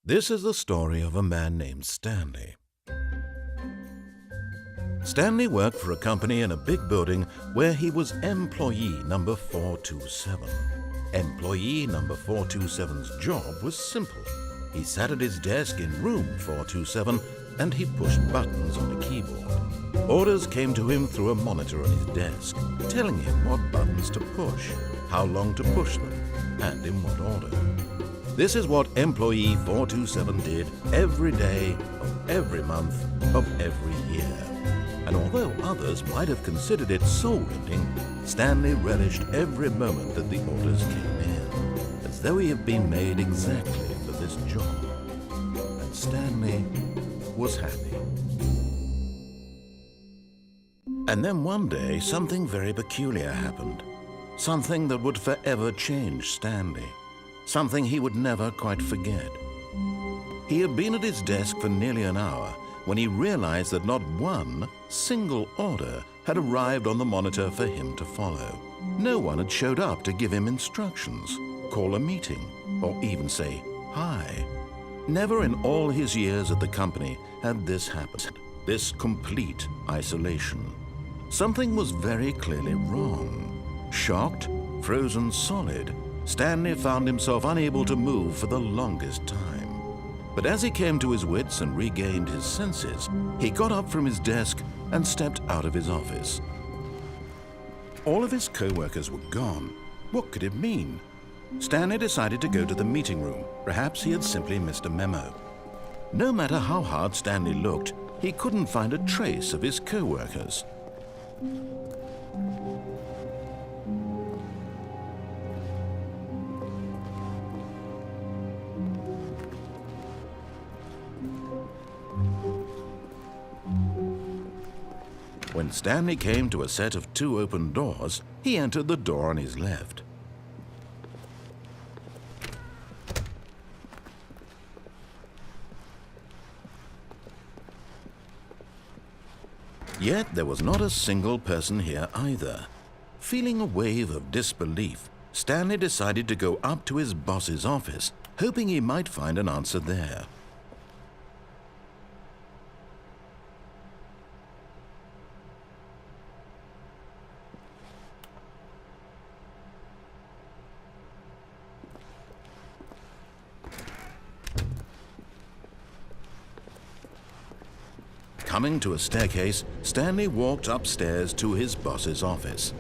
This is the story of a man named Stanley. Stanley worked for a company in a big building where he was employee number 427. Employee number 427's job was simple. He sat at his desk in room 427 and he pushed buttons on a keyboard. Orders came to him through a monitor on his desk, telling him what buttons to push, how long to push them, and in what order. This is what employee 427 did every day of every month of every year. And although others might have considered it soul-rending, Stanley relished every moment that the orders came in, as though he had been made exactly for this job. And Stanley was happy. And then one day, something very peculiar happened. Something that would forever change Stanley. Something he would never quite forget. He had been at his desk for nearly an hour when he realized that not one single order had arrived on the monitor for him to follow. No one had showed up to give him instructions, call a meeting, or even say hi. Never in all his years at the company had this happened, this complete isolation. Something was very clearly wrong. Shocked, frozen solid, Stanley found himself unable to move for the longest time. But as he came to his wits and regained his senses, he got up from his desk and stepped out of his office. All of his co-workers were gone. What could it mean? Stanley decided to go to the meeting room. Perhaps he had simply missed a memo. No matter how hard Stanley looked, he couldn't find a trace of his co-workers. When Stanley came to a set of 2 open doors, he entered the door on his left. Yet there was not a single person here either. Feeling a wave of disbelief, Stanley decided to go up to his boss's office, hoping he might find an answer there. Coming to a staircase, Stanley walked upstairs to his boss's office.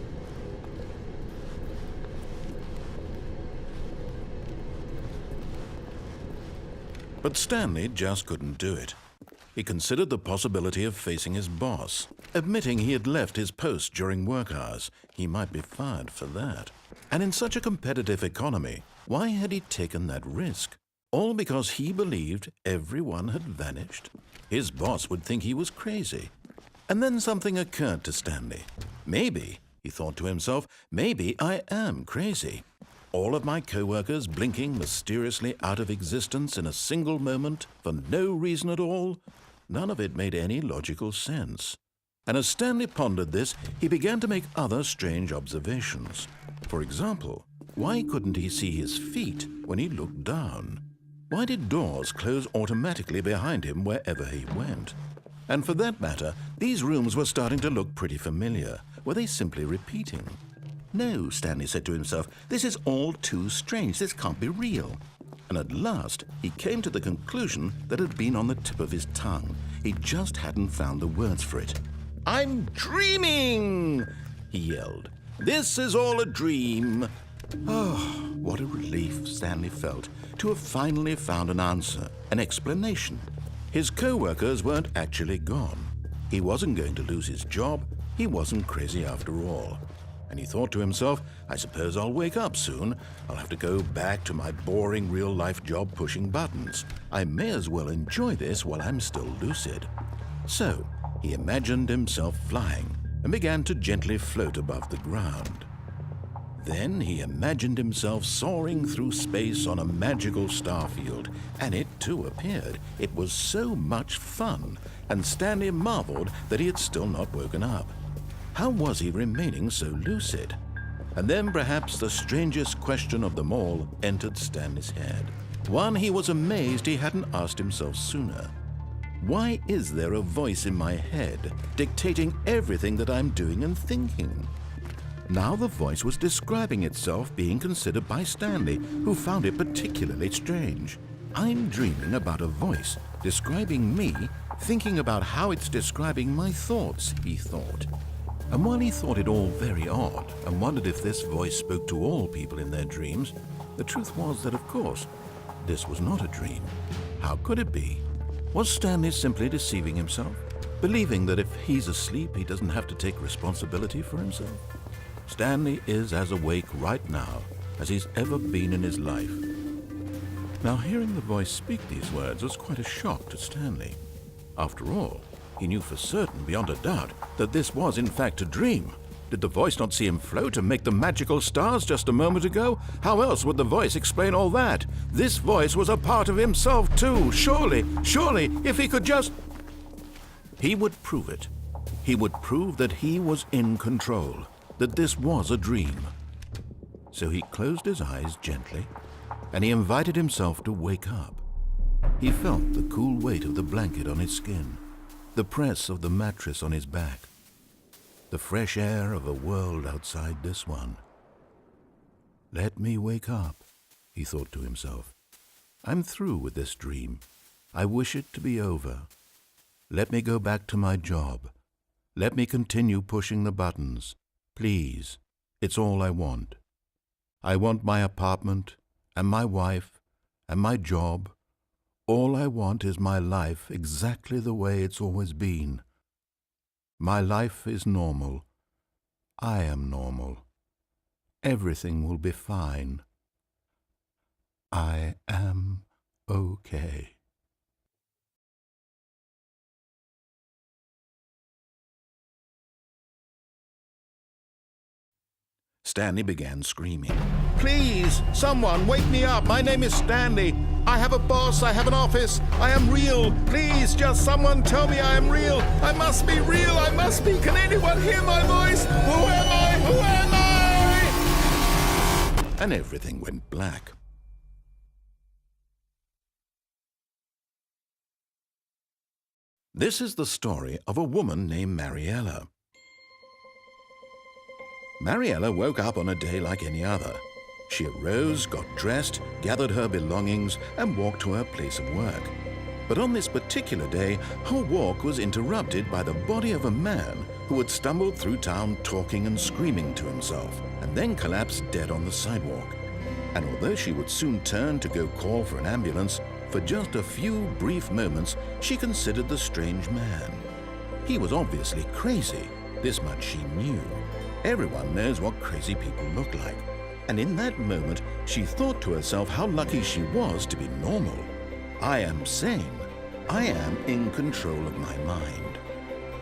But Stanley just couldn't do it. He considered the possibility of facing his boss, admitting he had left his post during work hours. He might be fired for that. And in such a competitive economy, why had he taken that risk? All because he believed everyone had vanished? His boss would think he was crazy. And then something occurred to Stanley. Maybe, he thought to himself, maybe I am crazy. All of my co-workers blinking mysteriously out of existence in a single moment for no reason at all? None of it made any logical sense. And as Stanley pondered this, he began to make other strange observations. For example, why couldn't he see his feet when he looked down? Why did doors close automatically behind him wherever he went? And for that matter, these rooms were starting to look pretty familiar. Were they simply repeating? No, Stanley said to himself, this is all too strange. This can't be real. And at last, he came to the conclusion that had been on the tip of his tongue. He just hadn't found the words for it. "I'm dreaming!" he yelled. "This is all a dream." Oh, what a relief Stanley felt to have finally found an answer, an explanation. His co-workers weren't actually gone. He wasn't going to lose his job. He wasn't crazy after all. And he thought to himself, I suppose I'll wake up soon. I'll have to go back to my boring real-life job pushing buttons. I may as well enjoy this while I'm still lucid. So he imagined himself flying and began to gently float above the ground. Then he imagined himself soaring through space on a magical starfield, and it too appeared. It was so much fun, and Stanley marveled that he had still not woken up. How was he remaining so lucid? And then perhaps the strangest question of them all entered Stanley's head. one he was amazed he hadn't asked himself sooner. Why is there a voice in my head dictating everything that I'm doing and thinking? Now the voice was describing itself being considered by Stanley, who found it particularly strange. I'm dreaming about a voice describing me, thinking about how it's describing my thoughts, he thought. And while he thought it all very odd and wondered if this voice spoke to all people in their dreams, the truth was that, of course, this was not a dream. How could it be? Was Stanley simply deceiving himself, believing that if he's asleep, he doesn't have to take responsibility for himself? Stanley is as awake right now as he's ever been in his life. Now, hearing the voice speak these words was quite a shock to Stanley. After all, he knew for certain, beyond a doubt, that this was in fact a dream. Did the voice not see him float and make the magical stars just a moment ago? How else would the voice explain all that? This voice was a part of himself too. Surely, if he could just... He would prove it. He would prove that he was in control, that this was a dream. So he closed his eyes gently, and he invited himself to wake up. He felt the cool weight of the blanket on his skin, the press of the mattress on his back, the fresh air of a world outside this one. Let me wake up, he thought to himself. I'm through with this dream. I wish it to be over. Let me go back to my job. Let me continue pushing the buttons. Please, it's all I want. I want my apartment and my wife and my job. All I want is my life exactly the way it's always been. My life is normal. I am normal. Everything will be fine. I am okay. Stanley began screaming. Please, someone, wake me up. My name is Stanley. I have a boss. I have an office. I am real. Please, just someone tell me I am real. I must be real. I must be. Can anyone hear my voice? Who am I? Who am I? And everything went black. This is the story of a woman named Mariella. Mariella woke up on a day like any other. She arose, got dressed, gathered her belongings, and walked to her place of work. But on this particular day, her walk was interrupted by the body of a man who had stumbled through town talking and screaming to himself, and then collapsed dead on the sidewalk. And although she would soon turn to go call for an ambulance, for just a few brief moments she considered the strange man. He was obviously crazy. This much she knew. Everyone knows what crazy people look like. And in that moment, she thought to herself how lucky she was to be normal. I am sane. I am in control of my mind.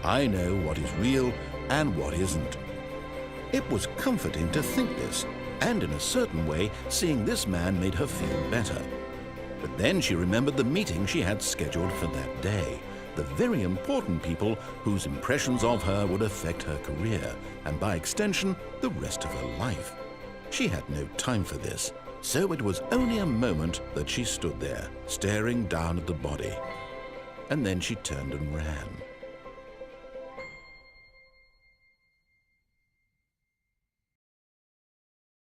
I know what is real and what isn't. It was comforting to think this, and in a certain way, seeing this man made her feel better. But then she remembered the meeting she had scheduled for that day. The very important people whose impressions of her would affect her career, and by extension, the rest of her life. She had no time for this, so it was only a moment that she stood there, staring down at the body. And then she turned and ran.